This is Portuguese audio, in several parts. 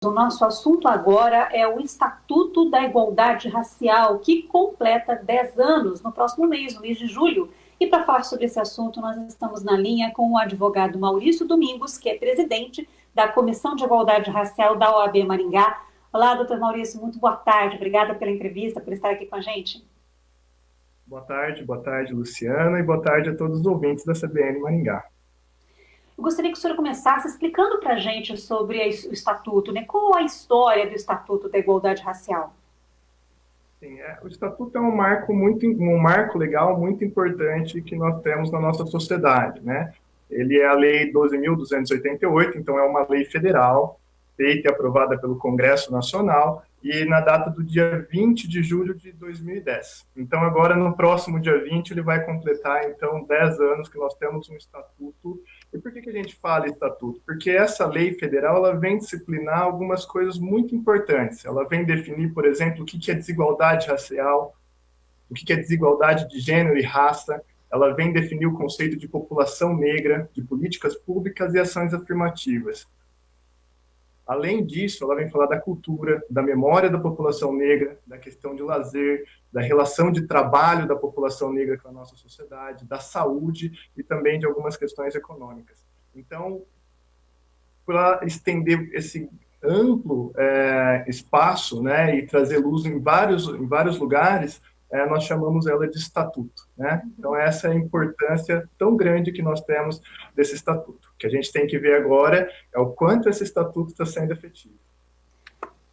O nosso assunto agora é o Estatuto da Igualdade Racial, que completa 10 anos no próximo mês, no mês de julho. E para falar sobre esse assunto, nós estamos na linha com o advogado Maurício Domingos, que é presidente da Comissão de Igualdade Racial da OAB Maringá. Olá, doutor Maurício, muito boa tarde. Obrigada pela entrevista, por estar aqui com a gente. Boa tarde, Luciana, e boa tarde a todos os ouvintes da CBN Maringá. Eu gostaria que o senhor começasse explicando para a gente sobre o Estatuto, né? Qual a história do Estatuto da Igualdade Racial? Sim, o Estatuto é um marco legal muito importante que nós temos na nossa sociedade, né? Ele é a Lei 12.288, então é uma lei federal, feita e aprovada pelo Congresso Nacional, e na data do dia 20 de julho de 2010. Então, agora, no próximo dia 20, ele vai completar, então, 10 anos que nós temos um estatuto. E por que a gente fala estatuto? Porque essa lei federal, ela vem disciplinar algumas coisas muito importantes. Ela vem definir, por exemplo, o que é desigualdade racial, o que é desigualdade de gênero e raça. Ela vem definir o conceito de população negra, de políticas públicas e ações afirmativas. Além disso, ela vem falar da cultura, da memória da população negra, da questão de lazer, da relação de trabalho da população negra com a nossa sociedade, da saúde e também de algumas questões econômicas. Então, para estender esse amplo espaço, né, e trazer luz em vários lugares, nós chamamos ela de estatuto, né? Então, essa é a importância tão grande que nós temos desse estatuto. O que a gente tem que ver agora é o quanto esse estatuto está sendo efetivo.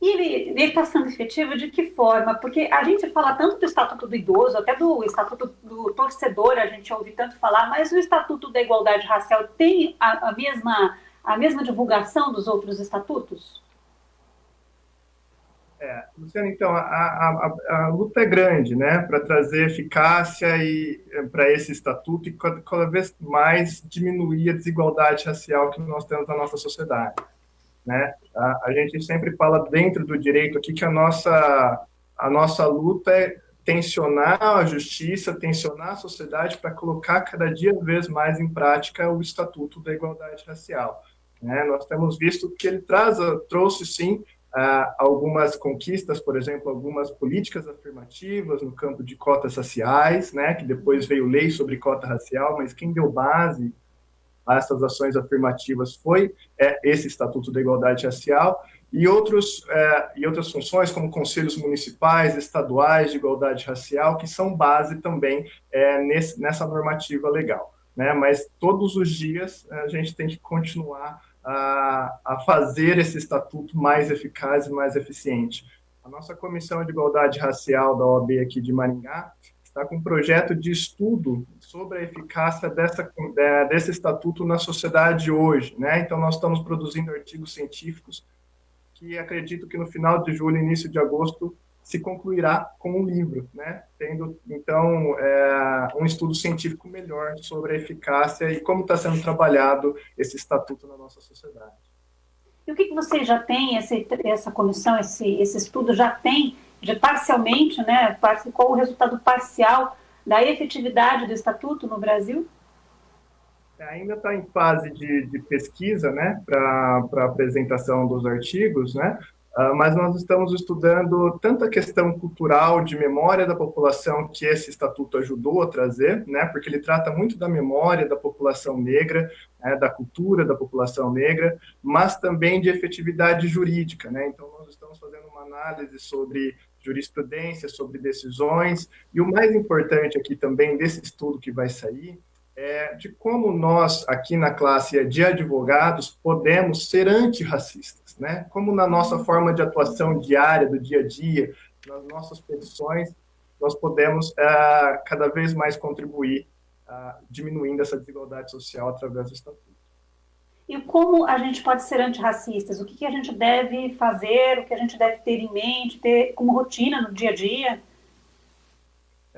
E ele está sendo efetivo de que forma? Porque a gente fala tanto do Estatuto do Idoso, até do Estatuto do Torcedor, a gente ouve tanto falar, mas o Estatuto da Igualdade Racial tem a mesma divulgação dos outros estatutos? Luciano, então, a luta é grande, né, para trazer eficácia para esse estatuto e cada vez mais diminuir a desigualdade racial que nós temos na nossa sociedade, né? A gente sempre fala dentro do direito aqui que a nossa luta é tensionar a justiça, tensionar a sociedade para colocar cada dia vez mais em prática o Estatuto da Igualdade Racial, né? Nós temos visto que ele trouxe, sim, algumas conquistas, por exemplo, algumas políticas afirmativas no campo de cotas raciais, né, que depois veio lei sobre cota racial, mas quem deu base a essas ações afirmativas foi esse Estatuto da Igualdade Racial e outras funções, como conselhos municipais, estaduais de igualdade racial, que são base também nessa normativa legal, né? Mas todos os dias a gente tem que continuar a fazer esse estatuto mais eficaz e mais eficiente. A nossa Comissão de Igualdade Racial da OAB aqui de Maringá está com um projeto de estudo sobre a eficácia desse estatuto na sociedade hoje, né? Então, nós estamos produzindo artigos científicos que acredito que no final de julho, início de agosto, se concluirá com um livro, né? Tendo, então, um estudo científico melhor sobre a eficácia e como está sendo trabalhado esse estatuto na nossa sociedade. E o que você já tem, essa comissão, esse estudo já tem de parcialmente, né? Qual o resultado parcial da efetividade do estatuto no Brasil? Ainda está em fase de pesquisa, né, para apresentação dos artigos, né, mas nós estamos estudando tanto a questão cultural de memória da população que esse estatuto ajudou a trazer, né, porque ele trata muito da memória da população negra, né, da cultura da população negra, mas também de efetividade jurídica, né. Então nós estamos fazendo uma análise sobre jurisprudência, sobre decisões, e o mais importante aqui também desse estudo que vai sair de como nós, aqui na classe de advogados, podemos ser antirracistas, né? Como na nossa forma de atuação diária, do dia a dia, nas nossas petições, nós podemos cada vez mais contribuir diminuindo essa desigualdade social através do Estatuto. E como a gente pode ser antirracistas? O que a gente deve fazer, o que a gente deve ter em mente, ter como rotina no dia a dia?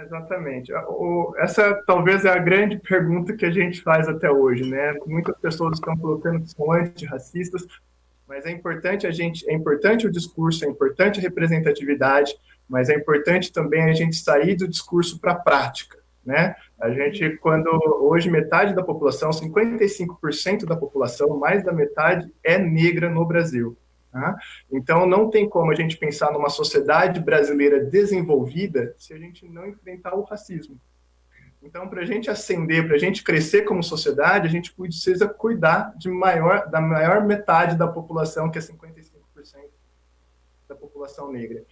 Exatamente. Essa talvez é a grande pergunta que a gente faz até hoje, né? Muitas pessoas estão colocando que são antirracistas, mas é importante o discurso, é importante a representatividade, mas é importante também a gente sair do discurso para a prática, né? Quando hoje metade da população, 55% da população, mais da metade é negra no Brasil. Tá? Então, não tem como a gente pensar numa sociedade brasileira desenvolvida se a gente não enfrentar o racismo. Então, para a gente ascender, para a gente crescer como sociedade, a gente precisa cuidar da maior metade da população, que é 55% da população negra.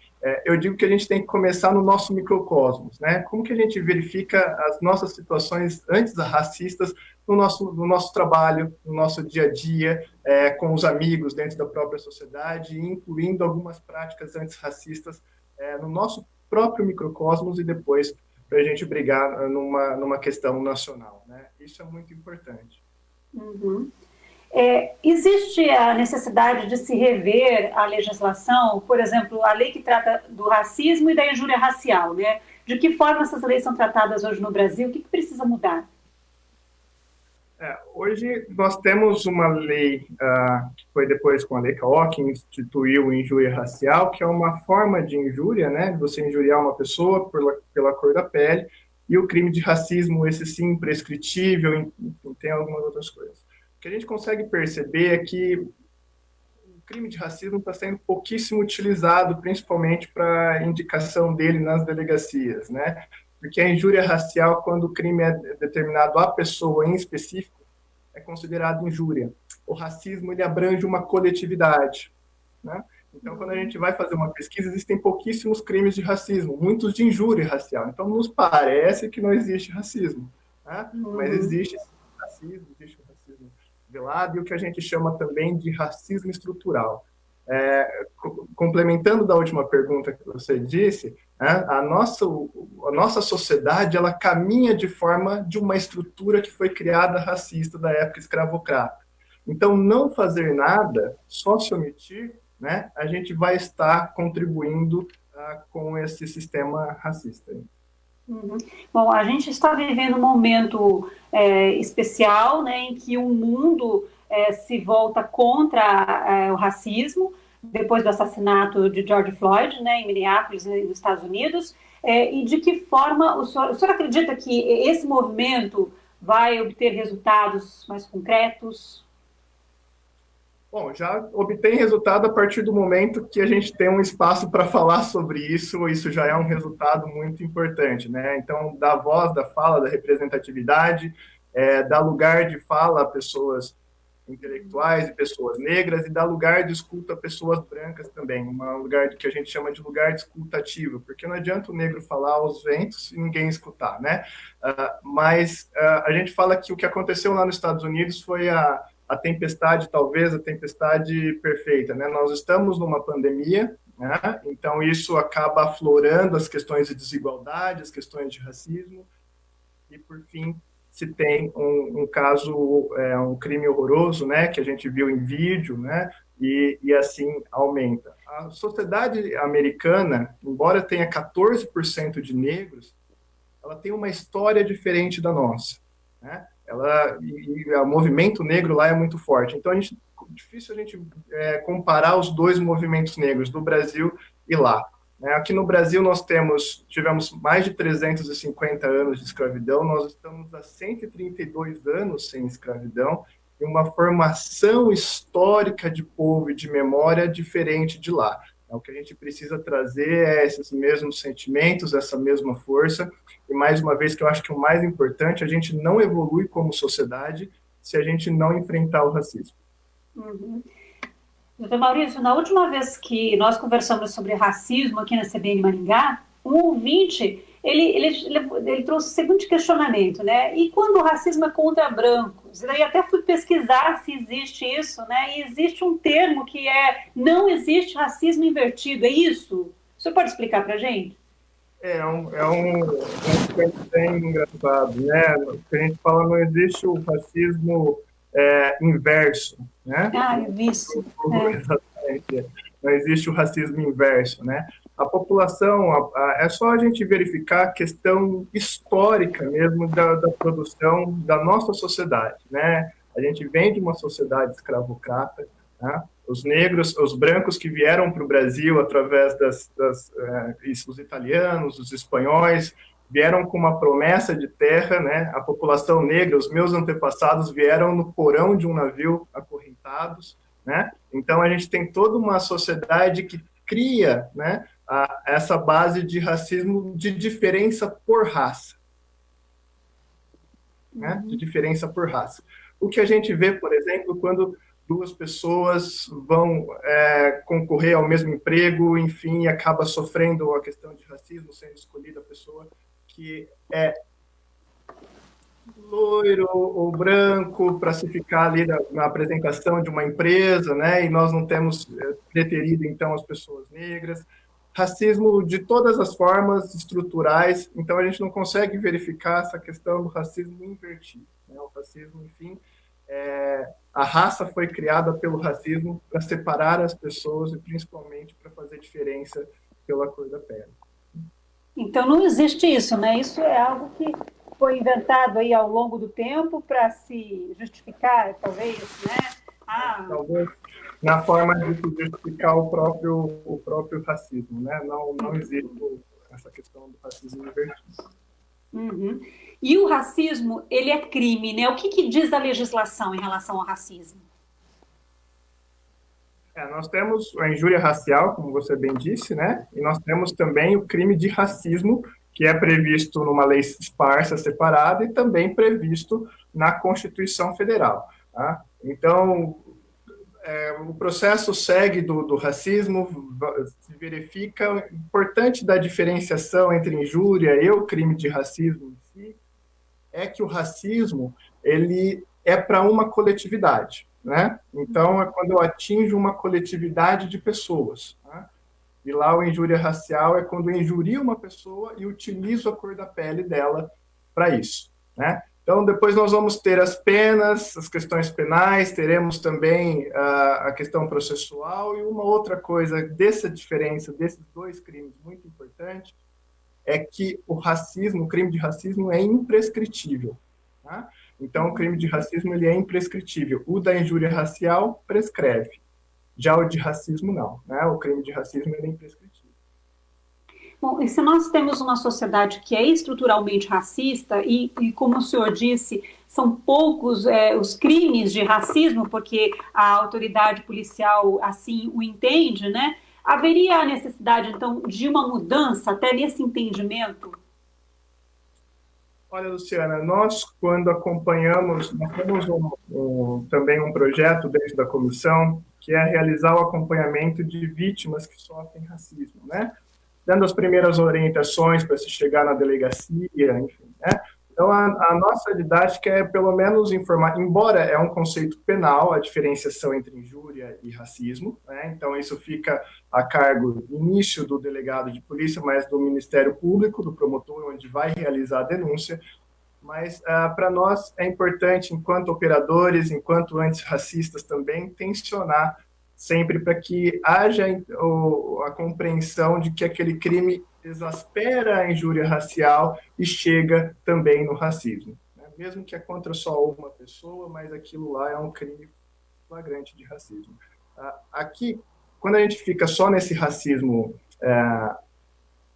Eu digo que a gente tem que começar no nosso microcosmos, né? Como que a gente verifica as nossas situações antes racistas no nosso trabalho, no nosso dia a dia, com os amigos dentro da própria sociedade, incluindo algumas práticas antirracistas no nosso próprio microcosmos e depois para a gente brigar numa questão nacional, né? Isso é muito importante. Uhum. Existe a necessidade de se rever a legislação, por exemplo, a lei que trata do racismo e da injúria racial, né? De que forma essas leis são tratadas hoje no Brasil? O que precisa mudar? Hoje nós temos uma lei que foi depois com a Lei Caó, que instituiu injúria racial, que é uma forma de injúria, né? Você injuriar uma pessoa pela cor da pele, e o crime de racismo, esse sim, prescritível, enfim, tem algumas outras coisas. O que a gente consegue perceber é que o crime de racismo está sendo pouquíssimo utilizado, principalmente para indicação dele nas delegacias, né? Porque a injúria racial, quando o crime é determinado à pessoa em específico, é considerado injúria. O racismo, ele abrange uma coletividade, né? Então, quando a gente vai fazer uma pesquisa, existem pouquíssimos crimes de racismo, muitos de injúria racial. Então, nos parece que não existe racismo, né? Mas existe racismo, existe o racismo velado e o que a gente chama também de racismo estrutural. Complementando da última pergunta que você disse, a nossa sociedade, ela caminha de forma de uma estrutura que foi criada racista da época escravocrata. Então, não fazer nada, só se omitir, né, a gente vai estar contribuindo com esse sistema racista. Uhum. Bom, a gente está vivendo um momento especial, né, em que o mundo se volta contra o racismo, depois do assassinato de George Floyd, né, em Minneapolis, nos Estados Unidos, e de que forma o senhor acredita que esse movimento vai obter resultados mais concretos? Bom, já obtém resultado a partir do momento que a gente tem um espaço para falar sobre isso, isso já é um resultado muito importante, né? Então, dá voz, da fala, da representatividade, dá lugar de fala a pessoas intelectuais e pessoas negras e dá lugar de escuta a pessoas brancas também, um lugar que a gente chama de lugar de escuta ativo, porque não adianta o negro falar aos ventos e ninguém escutar, né? Mas a gente fala que o que aconteceu lá nos Estados Unidos foi a tempestade, talvez a tempestade perfeita, né? Nós estamos numa pandemia, né? Então isso acaba aflorando as questões de desigualdade, as questões de racismo, e por fim se tem um caso, um crime horroroso, né? Que a gente viu em vídeo, né? E assim aumenta. A sociedade americana, embora tenha 14% de negros, ela tem uma história diferente da nossa, né? O movimento negro lá é muito forte. Então, difícil a gente comparar os dois movimentos negros, do Brasil e lá. Aqui no Brasil, nós tivemos mais de 350 anos de escravidão, nós estamos há 132 anos sem escravidão, e uma formação histórica de povo e de memória diferente de lá. O que a gente precisa trazer é esses mesmos sentimentos, essa mesma força, e mais uma vez que eu acho que o mais importante, a gente não evolui como sociedade se a gente não enfrentar o racismo. Uhum. Doutor Maurício, na última vez que nós conversamos sobre racismo aqui na CBN Maringá, um ouvinte, ele trouxe o seguinte questionamento, né? E quando o racismo é contra brancos? E daí até fui pesquisar se existe isso, né? E existe um termo que não existe racismo invertido, é isso? O senhor pode explicar para a gente? É um bem engraçado, né? Que a gente fala, não existe o racismo inverso, né? Eu vi isso. Exatamente. Não existe o racismo inverso, né? A população, é só a gente verificar a questão histórica mesmo da produção da nossa sociedade, né? A gente vem de uma sociedade escravocrata, né? Os negros, os brancos que vieram para o Brasil através os italianos, os espanhóis, vieram com uma promessa de terra, né? A população negra, os meus antepassados vieram no porão de um navio acorrentados, né? Então, a gente tem toda uma sociedade que cria, né, essa base de racismo de diferença por raça, né? De diferença por raça. O que a gente vê, por exemplo, quando duas pessoas vão concorrer ao mesmo emprego, enfim, e acaba sofrendo a questão de racismo, sendo escolhida a pessoa que é loiro ou branco para se ficar ali na apresentação de uma empresa, né? E nós não temos preterido, então, as pessoas negras. Racismo de todas as formas estruturais, então a gente não consegue verificar essa questão do racismo invertido, né? O racismo, enfim, a raça foi criada pelo racismo para separar as pessoas e principalmente para fazer diferença pela cor da pele. Então não existe isso, né? Isso é algo que foi inventado aí ao longo do tempo para se justificar, talvez, né? Talvez na forma de justificar o próprio racismo, né? Não existe essa questão do racismo invertido. Uhum. E o racismo, ele é crime, né? O que diz a legislação em relação ao racismo? Nós temos a injúria racial, como você bem disse, né? E nós temos também o crime de racismo, que é previsto numa lei esparsa separada e também previsto na Constituição Federal. Tá? Então, o processo segue do racismo, se verifica. Importante da diferenciação entre injúria e o crime de racismo em si é que o racismo ele é para uma coletividade, né? Então, é quando eu atinjo uma coletividade de pessoas. Né? E lá o injúria racial é quando eu injurio uma pessoa e utilizo a cor da pele dela para isso, né? Então, depois nós vamos ter as penas, as questões penais, teremos também a questão processual e uma outra coisa dessa diferença, desses dois crimes muito importante, é que o racismo, o crime de racismo é imprescritível. Tá? Então, o crime de racismo ele é imprescritível. O da injúria racial prescreve. Já o de racismo, não. Né? O crime de racismo ele é imprescritível. Bom, e se nós temos uma sociedade que é estruturalmente racista e como o senhor disse, são poucos os crimes de racismo, porque a autoridade policial assim o entende, né? Haveria a necessidade, então, de uma mudança até nesse entendimento? Olha, Luciana, nós, quando acompanhamos, nós temos também um projeto dentro da comissão, que é realizar o acompanhamento de vítimas que sofrem racismo, né? Dando as primeiras orientações para se chegar na delegacia, enfim, né? Então, a nossa didática é, pelo menos, informar, embora é um conceito penal, a diferenciação entre injúria e racismo, né? Então, isso fica a cargo, início do delegado de polícia, mas do Ministério Público, do promotor, onde vai realizar a denúncia, mas para nós é importante, enquanto operadores, enquanto antirracistas também, tensionar sempre para que haja a compreensão de que aquele crime exaspera a injúria racial e chega também no racismo. Né? Mesmo que é contra só uma pessoa, mas aquilo lá é um crime flagrante de racismo. Aqui, quando a gente fica só nesse racismo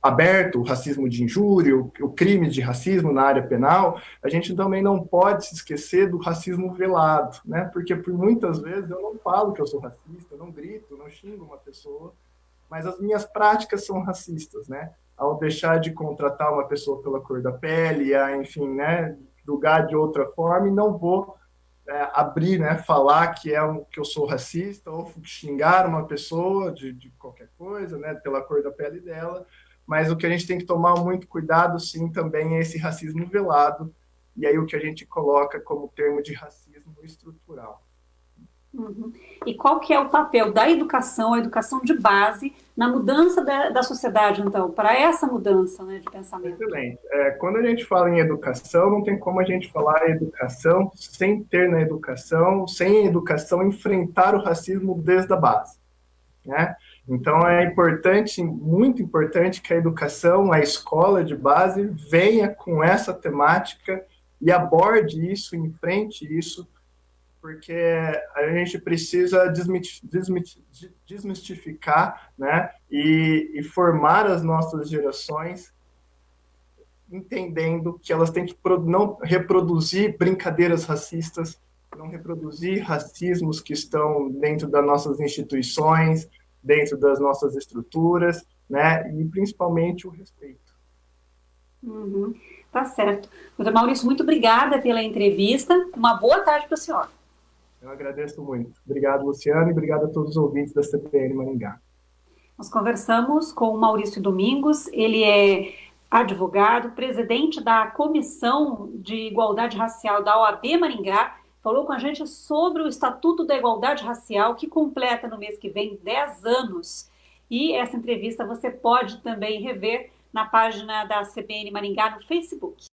aberto, o racismo de injúria, o crime de racismo na área penal, a gente também não pode se esquecer do racismo velado, né? Porque por muitas vezes eu não falo que eu sou racista, eu não grito, eu não xingo uma pessoa, mas as minhas práticas são racistas, né? Ao deixar de contratar uma pessoa pela cor da pele, enfim, né, julgar de outra forma, e não vou abrir, né, falar que que eu sou racista ou xingar uma pessoa de qualquer coisa, né, pela cor da pele dela. Mas o que a gente tem que tomar muito cuidado, sim, também é esse racismo velado, e aí o que a gente coloca como termo de racismo estrutural. Uhum. E qual que é o papel da educação, a educação de base, na mudança da sociedade, então, para essa mudança, né, de pensamento? Excelente. Quando a gente fala em educação, não tem como a gente falar em educação sem ter na educação, sem a educação enfrentar o racismo desde a base, né? Então, é importante, muito importante, que a educação, a escola de base, venha com essa temática e aborde isso, enfrente isso, porque a gente precisa desmistificar, né, e formar as nossas gerações entendendo que elas têm que não reproduzir brincadeiras racistas não reproduzir racismos que estão dentro das nossas instituições, dentro das nossas estruturas, né? E principalmente o respeito. Uhum, tá certo. Doutor Maurício, muito obrigada pela entrevista. Uma boa tarde para o senhor. Eu agradeço muito. Obrigado, Luciano, e obrigado a todos os ouvintes da CBN Maringá. Nós conversamos com o Maurício Domingos, ele é advogado, presidente da Comissão de Igualdade Racial da OAB Maringá, falou com a gente sobre o Estatuto da Igualdade Racial, que completa no mês que vem 10 anos. E essa entrevista você pode também rever na página da CBN Maringá no Facebook.